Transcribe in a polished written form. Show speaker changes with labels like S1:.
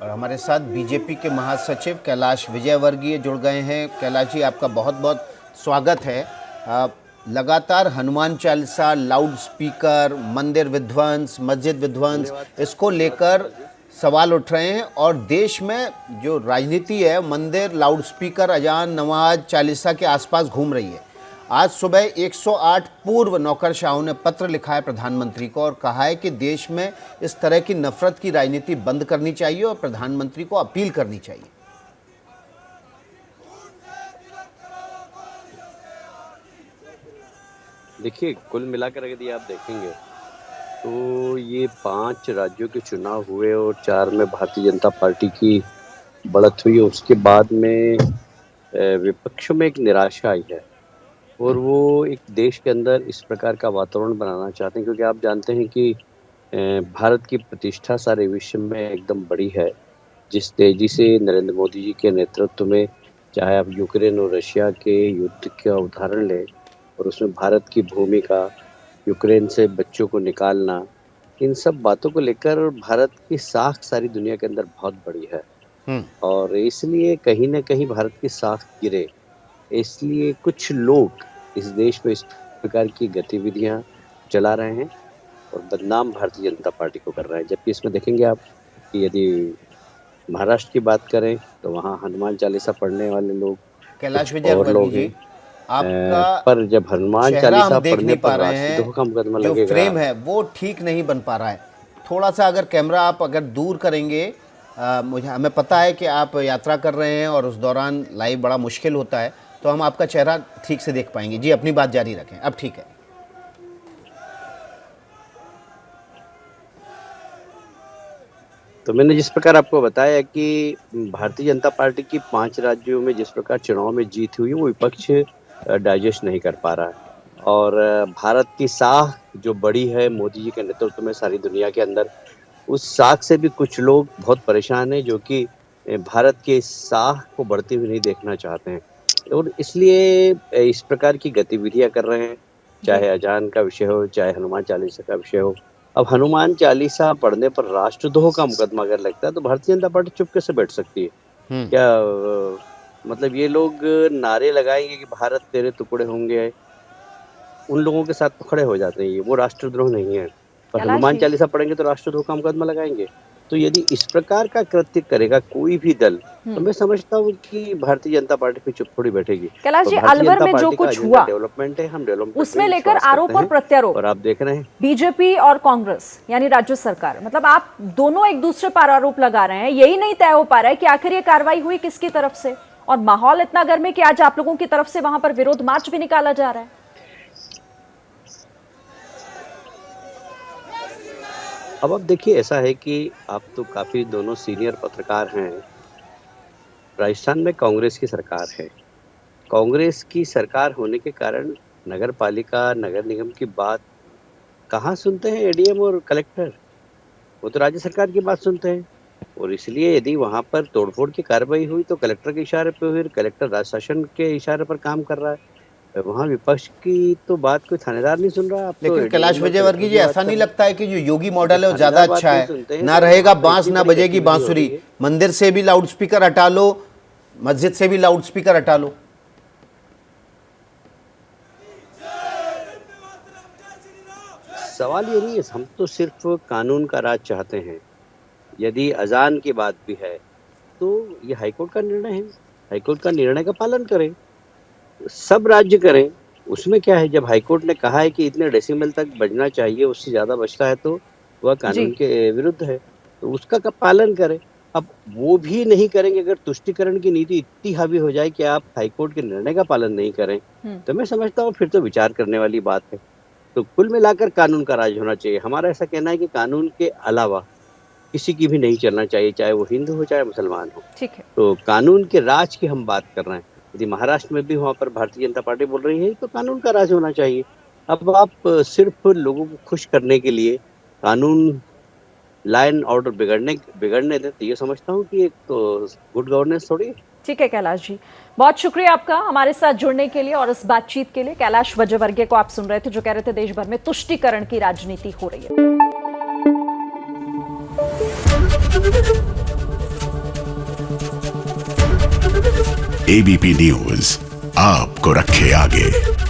S1: और हमारे साथ बीजेपी के महासचिव कैलाश विजयवर्गीय जुड़ गए हैं। कैलाश जी, आपका बहुत बहुत स्वागत है। लगातार हनुमान चालीसा, लाउड स्पीकर, मंदिर विध्वंस, मस्जिद विध्वंस, इसको लेकर सवाल उठ रहे हैं और देश में जो राजनीति है मंदिर, लाउड स्पीकर, अजान, नमाज, चालीसा के आसपास घूम रही है। आज सुबह 108 पूर्व नौकरशाहों ने पत्र लिखा है प्रधानमंत्री को और कहा है कि देश में इस तरह की नफरत की राजनीति बंद करनी चाहिए और प्रधानमंत्री को अपील करनी चाहिए।
S2: देखिए, कुल मिलाकर यदि आप देखेंगे तो ये 5 राज्यों के चुनाव हुए और 4 में भारतीय जनता पार्टी की बढ़त हुई। उसके बाद में विपक्ष में एक निराशा आई है और वो एक देश के अंदर इस प्रकार का वातावरण बनाना चाहते हैं, क्योंकि आप जानते हैं कि भारत की प्रतिष्ठा सारे विश्व में एकदम बड़ी है। जिस तेजी से नरेंद्र मोदी जी के नेतृत्व में, चाहे आप यूक्रेन और रशिया के युद्ध का उदाहरण लें और उसमें भारत की भूमिका, यूक्रेन से बच्चों को निकालना, इन सब बातों को लेकर भारत की साख सारी दुनिया के अंदर बहुत बड़ी है और इसलिए कहीं न कहीं भारत की साख गिरे, इसलिए कुछ लोग इस देश में इस प्रकार की गतिविधियां चला रहे हैं और बदनाम भारतीय जनता पार्टी को कर रहे हैं। जबकि इसमें देखेंगे आप कि यदि महाराष्ट्र की बात करें तो वहाँ हनुमान चालीसा पढ़ने वाले लोग
S1: कैलाश
S2: कुछ और लोग
S1: विजयवर्गीय जी,
S2: हैं,
S1: आपका
S2: पर जब हनुमान
S1: चेहरा
S2: चालीसा
S1: हम देख
S2: पढ़ने
S1: नहीं पा
S2: पर
S1: रहे
S2: राष्ट्रद्रोह का मुकदमा
S1: हैं, जो
S2: लगेगा।
S1: फ्रेम है वो ठीक नहीं बन पा रहा है। थोड़ा सा अगर कैमरा आप अगर दूर करेंगे, मुझे हमें पता है कि आप यात्रा कर रहे हैं और उस दौरान लाइव बड़ा मुश्किल होता है, तो हम आपका चेहरा ठीक से देख पाएंगे। जी, अपनी बात जारी रखें, अब ठीक है।
S2: तो मैंने जिस प्रकार आपको बताया कि भारतीय जनता पार्टी की 5 राज्यों में जिस प्रकार चुनाव में जीत हुई, वो विपक्ष डाइजेस्ट नहीं कर पा रहा है और भारत की साख जो बड़ी है मोदी जी के नेतृत्व में सारी दुनिया के अंदर, उस साख से भी कुछ लोग बहुत परेशान हैं, जो कि भारत के इस साख को बढ़ती हुई नहीं देखना चाहते हैं और इसलिए इस प्रकार की गतिविधियां कर रहे हैं, चाहे अजान का विषय हो, चाहे हनुमान चालीसा का विषय हो। अब हनुमान चालीसा पढ़ने पर राष्ट्रद्रोह का मुकदमा अगर लगता है तो भारतीय जनता पार्टी चुप कैसे बैठ सकती है? क्या मतलब ये लोग नारे लगाएंगे कि भारत तेरे टुकड़े होंगे, उन लोगों के साथ तो खड़े हो जाते हैं, ये वो राष्ट्रद्रोह नहीं है। पर
S3: कैलाश
S2: हनुमान
S3: जी,
S2: चालीसा पढ़ेंगे तो राष्ट्रद्रोह का मुकदमा लगाएंगे। तो यदि इस प्रकार का कृत्य करेगा कोई भी दल, तो मैं समझता हूँ कि भारतीय जनता पार्टी पे चुप थोड़ी बैठेगी।
S3: कैलाश
S2: और
S3: जी,
S2: भारतीय
S3: अलवर
S2: जनता
S3: में जो
S2: पार्टी का
S3: कुछ
S2: एजेंडा
S3: हुआ
S2: डेवलपमेंट है, हम डेवलपमेंट
S3: उसमें
S2: में
S3: लेकर
S2: विश्वास
S3: आरोप
S2: करते
S3: और
S2: हैं
S3: प्रत्यारोप
S2: और आप देख रहे हैं
S3: बीजेपी और कांग्रेस यानी राज्य सरकार, मतलब आप दोनों एक दूसरे पर आरोप लगा रहे हैं। यही नहीं तय हो पा रहा है कि आखिर ये कार्रवाई हुई किसकी तरफ से, और माहौल इतना गर्म है कि आज आप लोगों की तरफ से वहां पर विरोध मार्च भी निकाला जा रहा है।
S2: अब आप देखिए, ऐसा है कि आप तो काफी दोनों सीनियर पत्रकार हैं। राजस्थान में कांग्रेस की सरकार है। कांग्रेस की सरकार होने के कारण नगर पालिका, नगर निगम की बात कहाँ सुनते हैं एडीएम और कलेक्टर? वो तो राज्य सरकार की बात सुनते हैं और इसलिए यदि वहां पर तोड़फोड़ की कार्रवाई हुई तो कलेक्टर के इशारे पे हुई, कलेक्टर राज शासन के इशारे पर काम कर रहा है। वहाँ विपक्ष की तो बात कोई थानेदार नहीं सुन रहा, आप तो
S1: लेकिन कैलाश
S2: एडीएम और कलेक्टर
S1: विजयवर्गीय जी,
S2: की बात
S1: ऐसा
S2: कर
S1: नहीं
S2: रहे हैं।
S1: लगता है कि जो योगी
S2: जब
S1: मॉडल है वो ज्यादा
S2: थानेदार बात
S1: अच्छा
S2: नहीं
S1: है?
S2: सुनते हैं
S1: ना
S2: तो
S1: रहेगा
S2: वहाँ पे
S1: बांस
S2: इतनी
S1: ना
S2: बड़ी
S1: बजेगी
S2: गतिविधि हो
S1: बांसुरी,
S2: रही है।
S1: मंदिर से भी लाउड स्पीकर हटा लो, मस्जिद से भी लाउड स्पीकर हटा लो।
S2: सवाल ये नहीं है, हम तो सिर्फ कानून का राज चाहते हैं। यदि अजान की बात भी है तो ये हाईकोर्ट का निर्णय है, हाईकोर्ट का निर्णय का पालन करें, सब राज्य करें। उसमें क्या है, जब हाईकोर्ट ने कहा है कि इतने डेसिबल तक बजना चाहिए, उससे ज्यादा बजता है तो वह कानून
S3: जी,
S2: के विरुद्ध है, तो उसका पालन करें। अब वो भी नहीं करेंगे, अगर तुष्टिकरण की नीति इतनी हावी हो जाए कि आप हाईकोर्ट के निर्णय का पालन नहीं करें, तो मैं समझता हूँ फिर तो विचार करने वाली बात है। तो कुल मिलाकर कानून का राज होना चाहिए। हमारा ऐसा कहना है कि कानून के अलावा किसी की भी नहीं चलना चाहिए, चाहे वो हिंदू हो चाहे मुसलमान हो।
S3: ठीक है।
S2: तो कानून के राज की हम बात कर रहे हैं। यदि महाराष्ट्र में भी वहाँ पर भारतीय जनता पार्टी बोल रही है तो कानून का राज होना चाहिए। अब आप सिर्फ लोगों को खुश करने के लिए कानून, लॉ एंड ऑर्डर बिगड़ने दें, तो ये समझता हूँ कि एक तो गुड गवर्नेंस थोड़ी है।
S3: ठीक है कैलाश जी, बहुत शुक्रिया आपका हमारे साथ जुड़ने के लिए और इस बातचीत के लिए। कैलाश विजयवर्गीय को आप सुन रहे थे, जो कह रहे थे देश भर में तुष्टीकरण की राजनीति हो रही है।
S4: एबीपी न्यूज आपको रखे आगे।